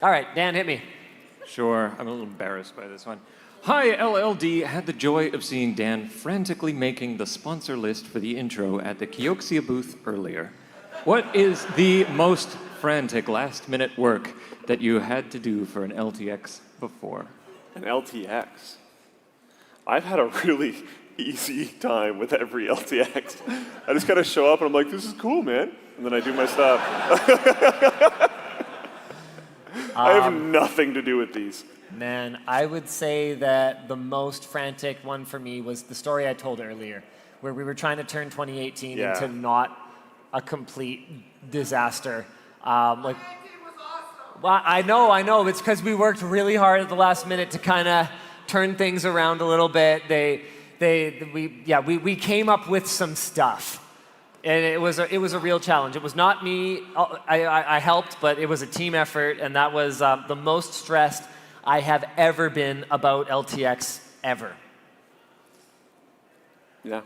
All right, Dan, hit me. Sure, I'm a little embarrassed by this one. Hi, LLD had the joy of seeing Dan frantically making the sponsor list for the intro at the Kioxia booth earlier. What is the most frantic last-minute work that you had to do for an LTX before? An LTX? I've had a really easy time with every LTX. I just kind of show up and I'm like, this is cool, man. And then I do my stuff. I have nothing to do with these. Man, I would say that the most frantic one for me was the story I told earlier, where we were trying to turn 2018 into not a complete disaster. Well, I know. It's because we worked really hard at the last minute to kind of turn things around a little bit. We came up with some stuff, and it was a real challenge. It was not me. I helped, but it was a team effort, and that was the most stressed I have ever been about LTX ever. Yeah.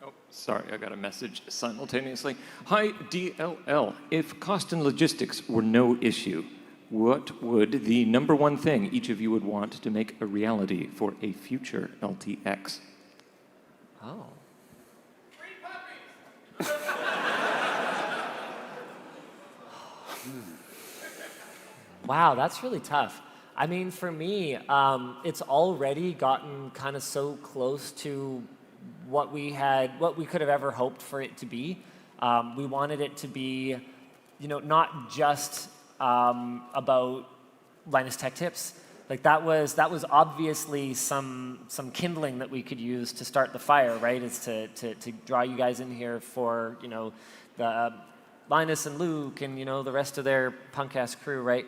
Oh, sorry, I got a message simultaneously. Hi, DLL. If cost and logistics were no issue, what would the number one thing each of you would want to make a reality for a future LTX? Oh. Free puppies! Wow, that's really tough. I mean, for me, it's already gotten kind of so close to what we could have ever hoped for it to be. We wanted it to be, not just about Linus Tech Tips. Like that was obviously some kindling that we could use to start the fire, right? Is to draw you guys in here for the Linus and Luke and the rest of their punk-ass crew, right?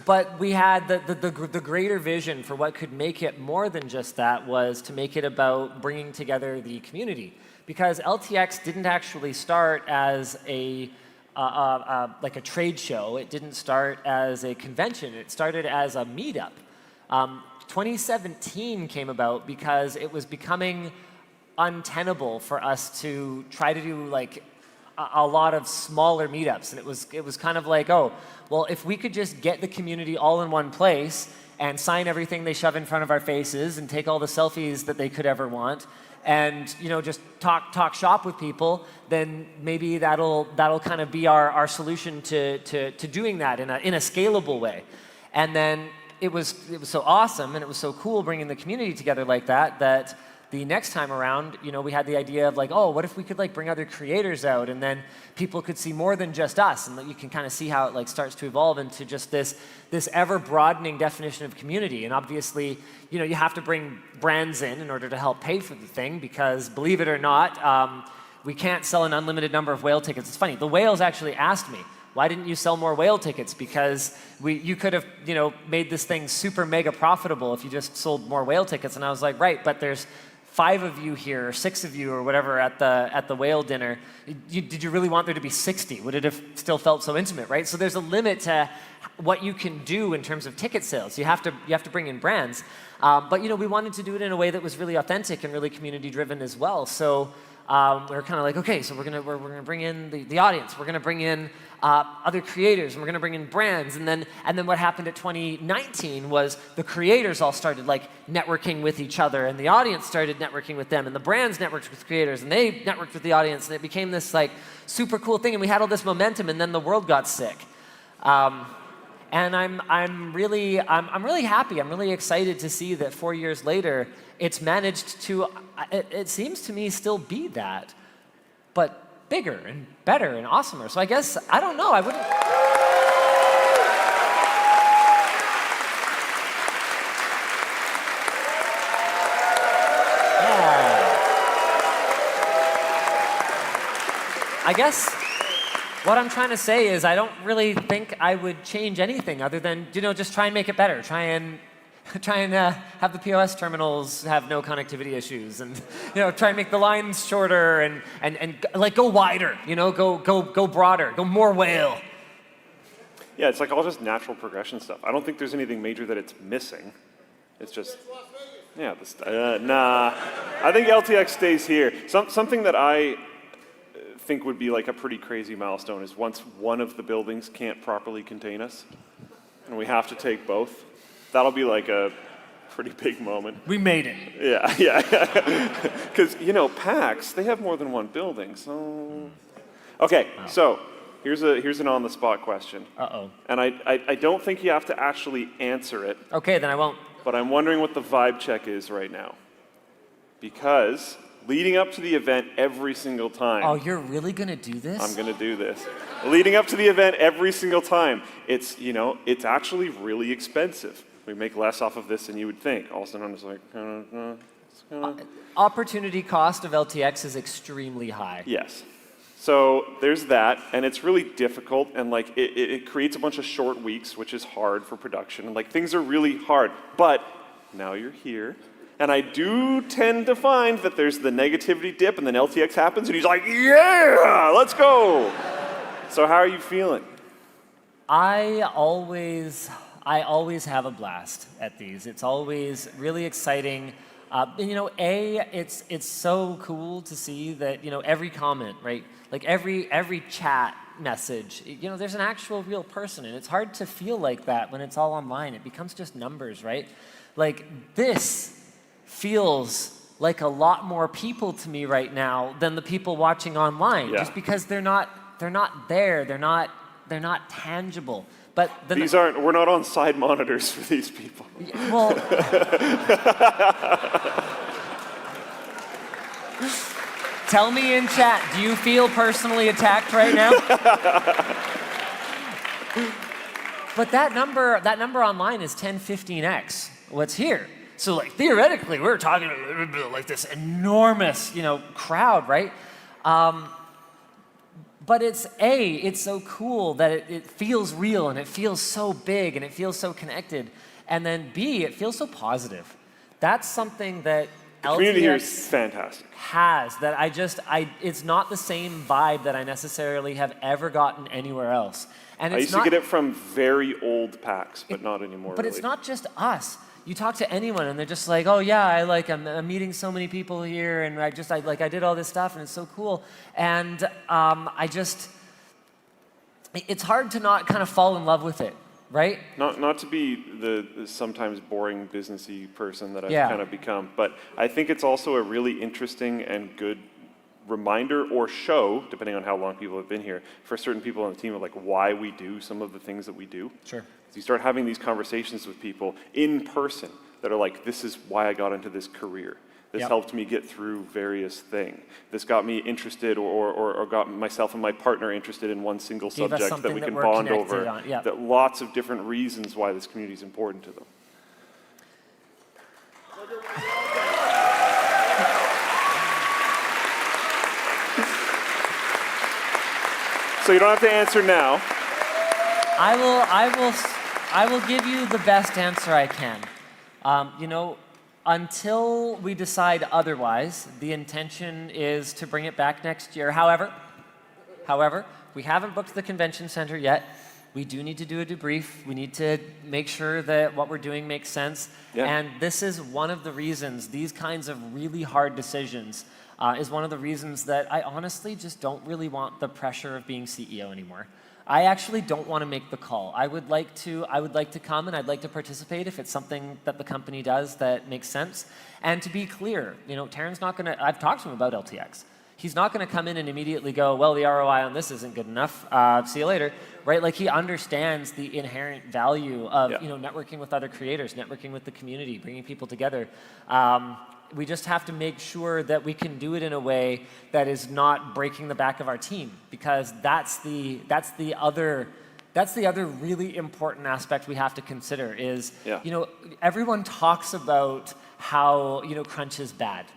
But we had the greater vision for what could make it more than just that was to make it about bringing together the community, because LTX didn't actually start as like a trade show. It didn't start as a convention. It started as a meetup. 2017 came about because it was becoming untenable for us to try to do like a lot of smaller meetups, and it was kind of like, oh, well, if we could just get the community all in one place and sign everything they shove in front of our faces and take all the selfies that they could ever want, and just talk shop with people, then maybe that'll kind of be our solution to doing that in a scalable way. And then it was so awesome and it was so cool bringing the community together like that the next time around, we had the idea of like, oh, what if we could like bring other creators out, and then people could see more than just us, and you can kind of see how it like starts to evolve into just this ever broadening definition of community. And obviously, you have to bring brands in order to help pay for the thing, because believe it or not, we can't sell an unlimited number of whale tickets. It's funny, the whales actually asked me, why didn't you sell more whale tickets? Because you could have made this thing super mega profitable if you just sold more whale tickets. And I was like, right, but there's 5 of you here, or 6 of you, or whatever at the whale dinner. Did you really want there to be 60? Would it have still felt so intimate, right? So there's a limit to what you can do in terms of ticket sales. You have to bring in brands, but we wanted to do it in a way that was really authentic and really community driven as well. So we were kind of like, okay, so we're gonna bring in the audience. We're gonna bring in other creators, and we're gonna bring in brands. And then what happened at 2019 was the creators all started like networking with each other, and the audience started networking with them, and the brands networked with creators, and they networked with the audience, and it became this like super cool thing. And we had all this momentum, and then the world got sick. And I'm really happy. I'm really excited to see that 4 years later, it's managed to, it seems to me, still be that, but bigger and better and awesomer. So I guess, I don't know, I wouldn't. Yeah. I guess what I'm trying to say is I don't really think I would change anything other than, just try and make it better. Try and have the POS terminals have no connectivity issues, and try and make the lines shorter and like go wider, go broader, go more whale. Yeah, it's like all just natural progression stuff. I don't think there's anything major that it's missing. It's just, nah. I think LTX stays here. Something that I think would be like a pretty crazy milestone is once one of the buildings can't properly contain us, and we have to take both. That'll be like a pretty big moment. We made it. Yeah. Because, PAX, they have more than one building, so... Okay, so here's an on-the-spot question. Uh-oh. And I don't think you have to actually answer it, Okay, then I won't. but I'm wondering what the vibe check is right now. Because leading up to the event every single time... Oh, you're really going to do this? I'm going to do this. Leading up to the event every single time, it's actually really expensive. We make less off of this than you would think. All of a sudden, I'm just like, Opportunity cost of LTX is extremely high. Yes. So there's that, and it's really difficult, and like it creates a bunch of short weeks, which is hard for production, and like things are really hard. But now you're here, and I do tend to find that there's the negativity dip, and then LTX happens, and he's like, yeah, let's go. So how are you feeling? I always have a blast at these. It's always really exciting. And, it's so cool to see that, every comment, right? Like every chat message, there's an actual real person, and it's hard to feel like that when it's all online. It becomes just numbers, right? Like this feels like a lot more people to me right now than the people watching online, just because they're not there, they're not tangible. But we're not on side monitors for these people. Well, tell me in chat, do you feel personally attacked right now? But that number online is 10-15x what's here. So like theoretically, we're talking like this enormous, crowd, right? But it's so cool that it feels real, and it feels so big, and it feels so connected. And then B, it feels so positive. That's something that the community here is fantastic. Has that it's not the same vibe that I necessarily have ever gotten anywhere else. And I used to get it from very old PAX, but not anymore. But really. It's not just us. You talk to anyone, and they're just like, "Oh yeah, I'm meeting so many people here, and I did all this stuff, and it's so cool." And it's hard to not kind of fall in love with it, right? Not to be the sometimes boring businessy person that I've kind of become, but I think it's also a really interesting and good reminder or show, depending on how long people have been here, for certain people on the team of like why we do some of the things that we do. Sure. So you start having these conversations with people in person that are like, this is why I got into this career. This helped me get through various things. This got me interested or got myself and my partner interested in one single subject that we can bond over. That lots of different reasons why this community is important to them. So you don't have to answer now. I will give you the best answer I can. Until we decide otherwise, the intention is to bring it back next year. However, we haven't booked the convention center yet. We do need to do a debrief. We need to make sure that what we're doing makes sense. Yeah. And this is one of the reasons, these kinds of really hard decisions is one of the reasons that I honestly just don't really want the pressure of being CEO anymore. I actually don't want to make the call. I would like to come and I'd like to participate if it's something that the company does that makes sense. And to be clear, Taryn's not going to, I've talked to him about LTX. He's not going to come in and immediately go, well, the ROI on this isn't good enough. See you later, right? Like he understands the inherent value of networking with other creators, networking with the community, bringing people together. We just have to make sure that we can do it in a way that is not breaking the back of our team, because that's the other really important aspect we have to consider is, everyone talks about how, crunch is bad,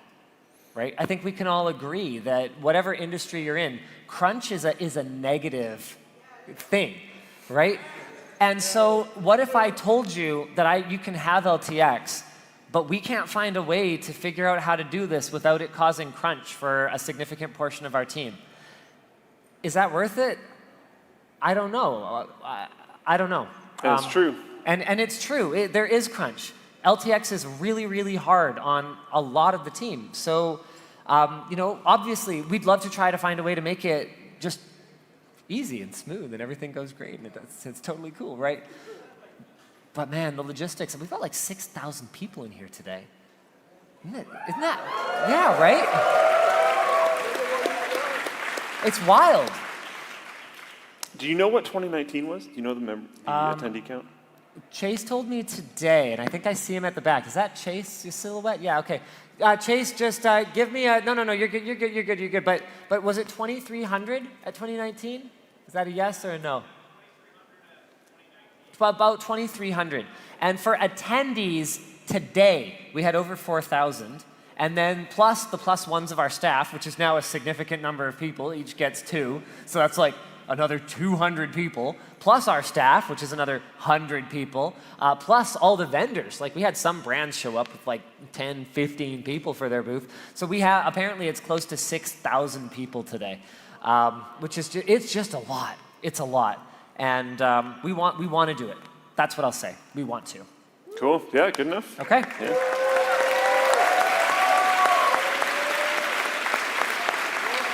right? I think we can all agree that whatever industry you're in, crunch is a negative thing, right? And so what if I told you that you can have LTX, but we can't find a way to figure out how to do this without it causing crunch for a significant portion of our team? Is that worth it? I don't know. I don't know. And it's true. And it's true. There is crunch. LTX is really, really hard on a lot of the team. So You know, obviously, we'd love to try to find a way to make it just easy and smooth and everything goes great and it's totally cool, right? But man, the logistics, we've got like 6,000 people in here today. Isn't that, yeah, right? It's wild. Do you know what 2019 was? Do you know the attendee count? Chase told me today, and I think I see him at the back. Is that Chase, your silhouette? Yeah, okay. Chase, just give me a, no, you're good, you're good, you're good, you're good. But was it 2,300 at 2019? Is that a yes or a no? About 2,300. And for attendees today, we had over 4,000. And then plus the plus ones of our staff, which is now a significant number of people, each gets 2. So that's like another 200 people, plus our staff, which is another 100 people, plus all the vendors. Like we had some brands show up with like 10, 15 people for their booth. So we have, apparently it's close to 6,000 people today, which is, it's just a lot. It's a lot. And we want to do it. That's what I'll say. We want to. Cool. Yeah, good enough. Okay. Yeah.